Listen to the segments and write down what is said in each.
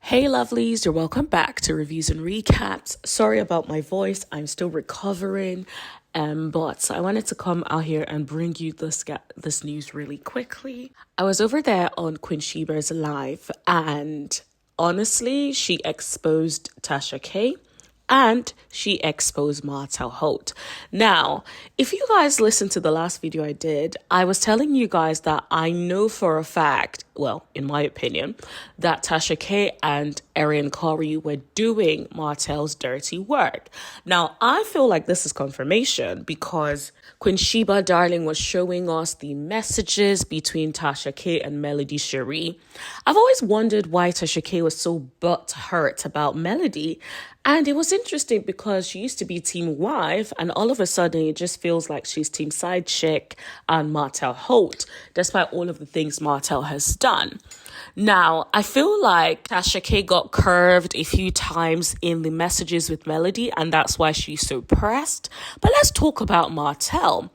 Hey lovelies, you're welcome back to Reviews and Recaps. Sorry about my voice, I'm still recovering, but I wanted to come out here and bring you this news really quickly. I was over there on Queen Sheba's live, and honestly, she exposed Tasha K. And she exposed Martell Holt. Now, if you guys listened to the last video I did, I was telling you guys that I know for a fact, well, in my opinion, that Tasha K and arionnecurry were doing Martell's dirty work. Now, I feel like this is confirmation because Queen Sheba Darling was showing us the messages between Tasha K and Melody Shari. I've always wondered why Tasha K was so butthurt about Melody. And it was interesting because she used to be team wife and all of a sudden it just feels like she's team side chick and Martell Holt, despite all of the things Martell has done. Now, I feel like Tasha K got curved a few times in the messages with Melody and that's why she's so pressed. But let's talk about Martell.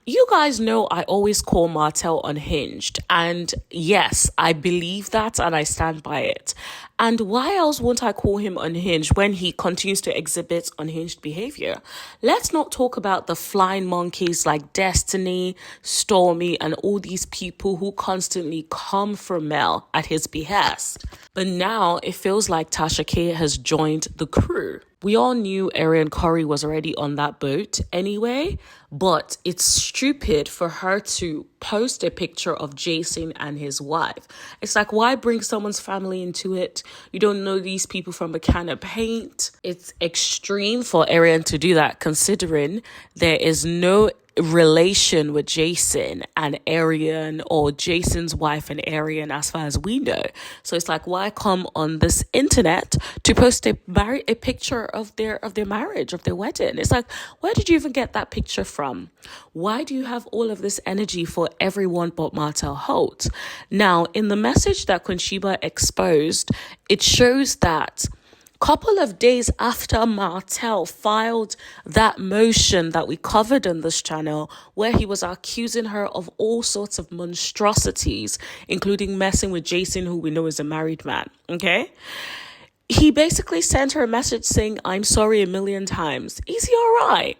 You guys know I always call Martell unhinged. And yes, I believe that and I stand by it. And why else won't I call him unhinged when he continues to exhibit unhinged behavior? Let's not talk about the flying monkeys like Destiny, Stormy, and all these people who constantly come for Mel at his behest. But now it feels like Tasha K has joined the crew. We all knew arionnecurry was already on that boat anyway, but it's stupid for her to post a picture of Jason and his wife. It's like, why bring someone's family into it? You don't know these people from a can of paint. It's extreme for Arionne to do that, considering there is no relation with Jason and Arionne or Jason's wife and Arionne as far as we know. So it's like, why come on this internet to post a picture of their marriage, of their wedding? It's like, where did you even get that picture from? Why do you have all of this energy for everyone but Martell Holt? Now, in the message that Queen Sheba exposed, it shows that couple of days after Martell filed that motion that we covered on this channel, where he was accusing her of all sorts of monstrosities, including messing with Jason, who we know is a married man, okay? He basically sent her a message saying, I'm sorry 1,000,000 times. Is he all right?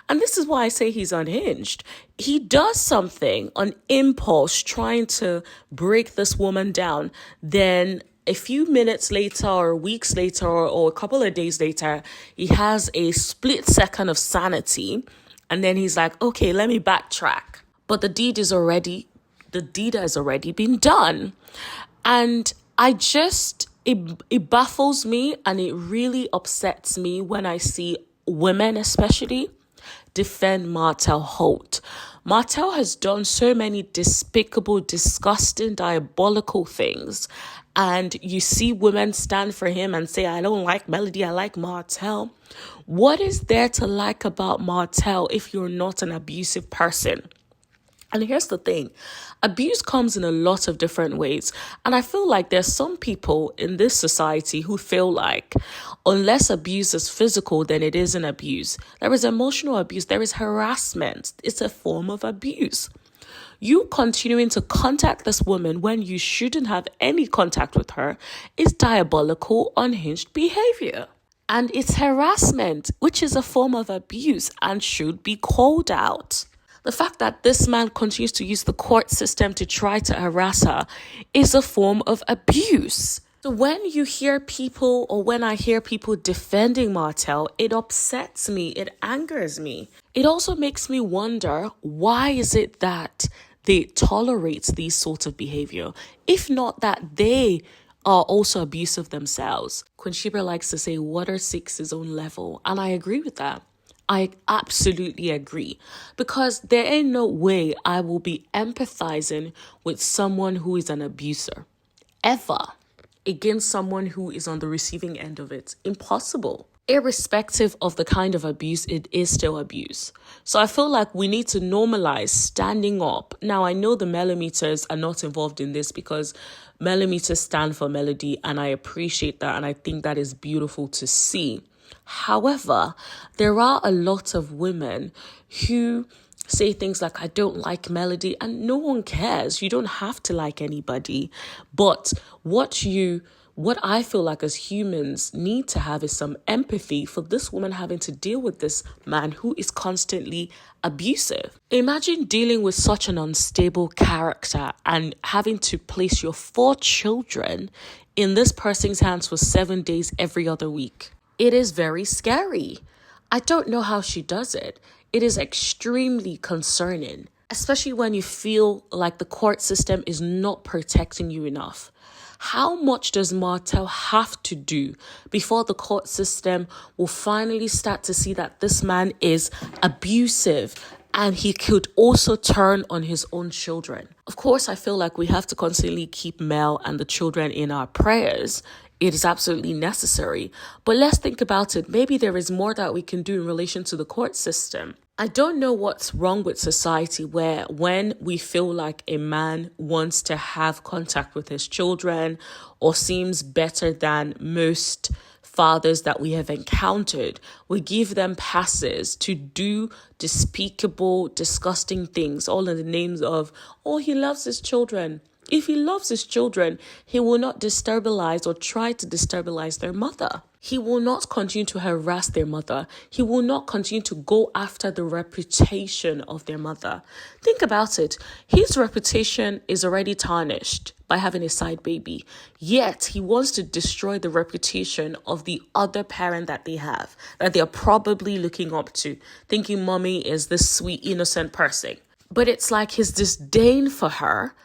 And this is why I say he's unhinged. He does something on impulse, trying to break this woman down. Then a few minutes later or weeks later or a couple of days later, he has a split second of sanity. And then he's like, okay, let me backtrack. But the deed has already been done. And it baffles me and it really upsets me when I see women especially defend Martell Holt. Martell has done so many despicable, disgusting, diabolical things. And you see women stand for him and say, I don't like Melody, I like Martell. What is there to like about Martell if you're not an abusive person? And here's the thing, abuse comes in a lot of different ways. And I feel like there's some people in this society who feel like unless abuse is physical, then it isn't abuse. There is emotional abuse, there is harassment. It's a form of abuse. You continuing to contact this woman when you shouldn't have any contact with her is diabolical, unhinged behavior. And it's harassment, which is a form of abuse and should be called out. The fact that this man continues to use the court system to try to harass her is a form of abuse. So when you hear people or when I hear people defending Martell, it upsets me, it angers me. It also makes me wonder, why is it that they tolerate these sorts of behavior? If not that they are also abusive themselves. Queen Sheba likes to say water seeks its own level. And I agree with that. I absolutely agree, because there ain't no way I will be empathizing with someone who is an abuser ever against someone who is on the receiving end of it. Impossible. Irrespective of the kind of abuse, it is still abuse. So I feel like we need to normalize standing up. Now, I know the millimeters are not involved in this because millimeters stand for melody, and I appreciate that, and I think that is beautiful to see. However, there are a lot of women who say things like, I don't like Melody, and no one cares. You don't have to like anybody. But what you what I feel like as humans need to have is some empathy for this woman having to deal with this man who is constantly abusive. Imagine dealing with such an unstable character and having to place your 4 children in this person's hands for 7 days every other week. It is very scary. I don't know how she does it. It is extremely concerning, especially when you feel like the court system is not protecting you enough. How much does Martel have to do before the court system will finally start to see that this man is abusive and he could also turn on his own children? Of course, I feel like we have to constantly keep Mel and the children in our prayers. It is absolutely necessary. But let's think about it. Maybe there is more that we can do in relation to the court system. I don't know what's wrong with society where when we feel like a man wants to have contact with his children or seems better than most fathers that we have encountered, we give them passes to do despicable, disgusting things, all in the names of, oh, he loves his children. If he loves his children, he will not destabilize or try to destabilize their mother. He will not continue to harass their mother. He will not continue to go after the reputation of their mother. Think about it. His reputation is already tarnished by having a side baby. Yet he wants to destroy the reputation of the other parent that they have, that they are probably looking up to, thinking mommy is this sweet, innocent person. But it's like his disdain for her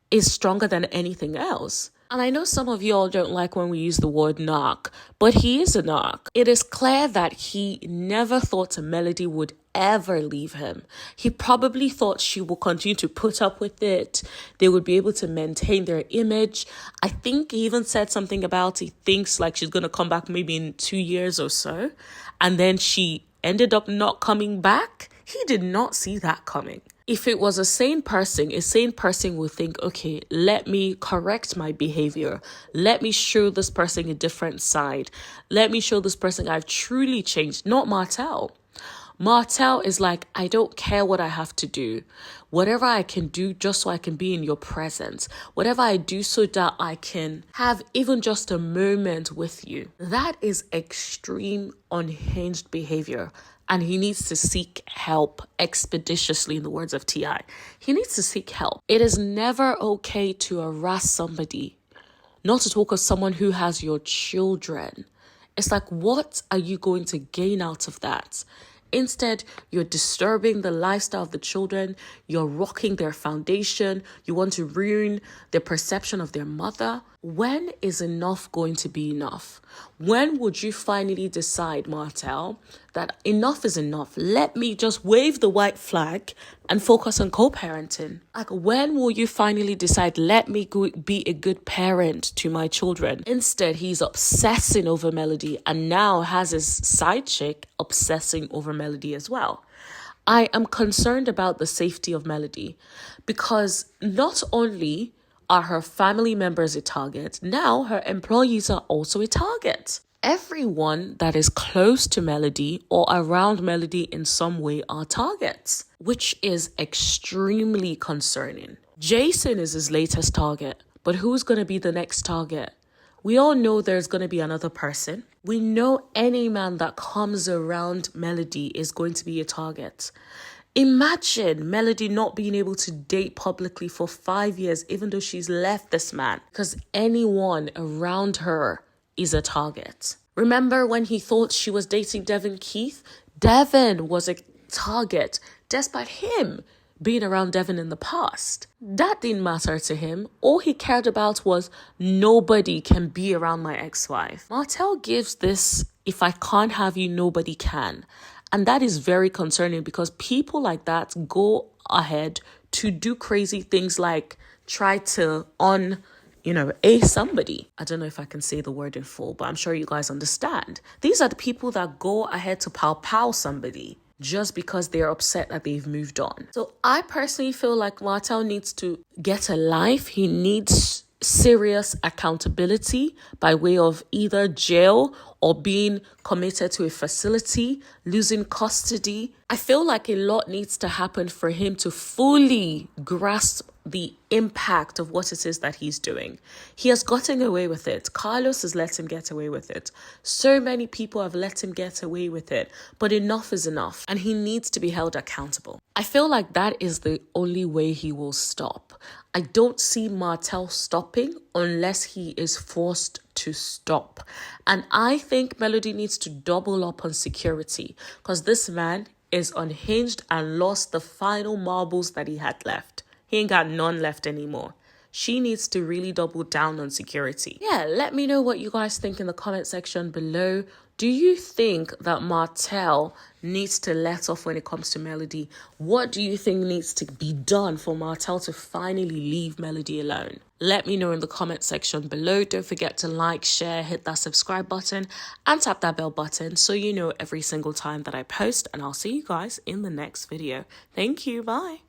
is stronger than anything else. And I know some of you all don't like when we use the word knock, but he is a knock. It is clear that he never thought Melody would ever leave him. He probably thought she will continue to put up with it. They would be able to maintain their image. I think he even said something about he thinks like she's going to come back maybe in 2 years or so. And then she ended up not coming back. He did not see that coming. If it was a sane person would think, okay, let me correct my behavior. Let me show this person a different side. Let me show this person I've truly changed. Not Martel. Martel is like, I don't care what I have to do. Whatever I can do just so I can be in your presence. Whatever I do so that I can have even just a moment with you. That is extreme unhinged behavior. And he needs to seek help expeditiously, in the words of T.I. He needs to seek help. It is never okay to harass somebody, not to talk of someone who has your children. It's like, what are you going to gain out of that? Instead, you're disturbing the lifestyle of the children. You're rocking their foundation. You want to ruin their perception of their mother. When is enough going to be enough? When would you finally decide, Martel, that enough is enough? Let me just wave the white flag and focus on co-parenting. Like, when will you finally decide, let me be a good parent to my children? Instead, he's obsessing over Melody and now has his side chick obsessing over Melody as well. I am concerned about the safety of Melody because not only are her family members a target, now her employees are also a target. Everyone that is close to Melody or around Melody in some way are targets, which is extremely concerning. Jason is his latest target, but who's going to be the next target? We all know there's going to be another person. We know any man that comes around Melody is going to be a target. Imagine Melody not being able to date publicly for 5 years, even though she's left this man, because anyone around her is a target. Remember when he thought she was dating Devin Keith? Devin was a target, despite him being around Devin in the past. That didn't matter to him. All he cared about was nobody can be around my ex-wife. Martel gives this, if I can't have you, nobody can. And that is very concerning because people like that go ahead to do crazy things like try to a somebody. I don't know if I can say the word in full, but I'm sure you guys understand. These are the people that go ahead to pow somebody just because they're upset that they've moved on. So I personally feel like Martel needs to get a life. He needs serious accountability by way of either jail or being committed to a facility, losing custody. I feel like a lot needs to happen for him to fully grasp the impact of what it is that he's doing. He has gotten away with it. Carlos has let him get away with it. So many people have let him get away with it, but enough is enough, and he needs to be held accountable. I feel like that is the only way he will stop. I don't see Martel stopping unless he is forced to stop. And I think Melody needs to double up on security, because this man is unhinged and lost the final marbles that he had left. He ain't got none left anymore. She needs to really double down on security. Yeah, let me know what you guys think in the comment section below. Do you think that Martel needs to let off when it comes to Melody? What do you think needs to be done for Martel to finally leave Melody alone? Let me know in the comment section below. Don't forget to like, share, hit that subscribe button, and tap that bell button so you know every single time that I post. And I'll see you guys in the next video. Thank you. Bye.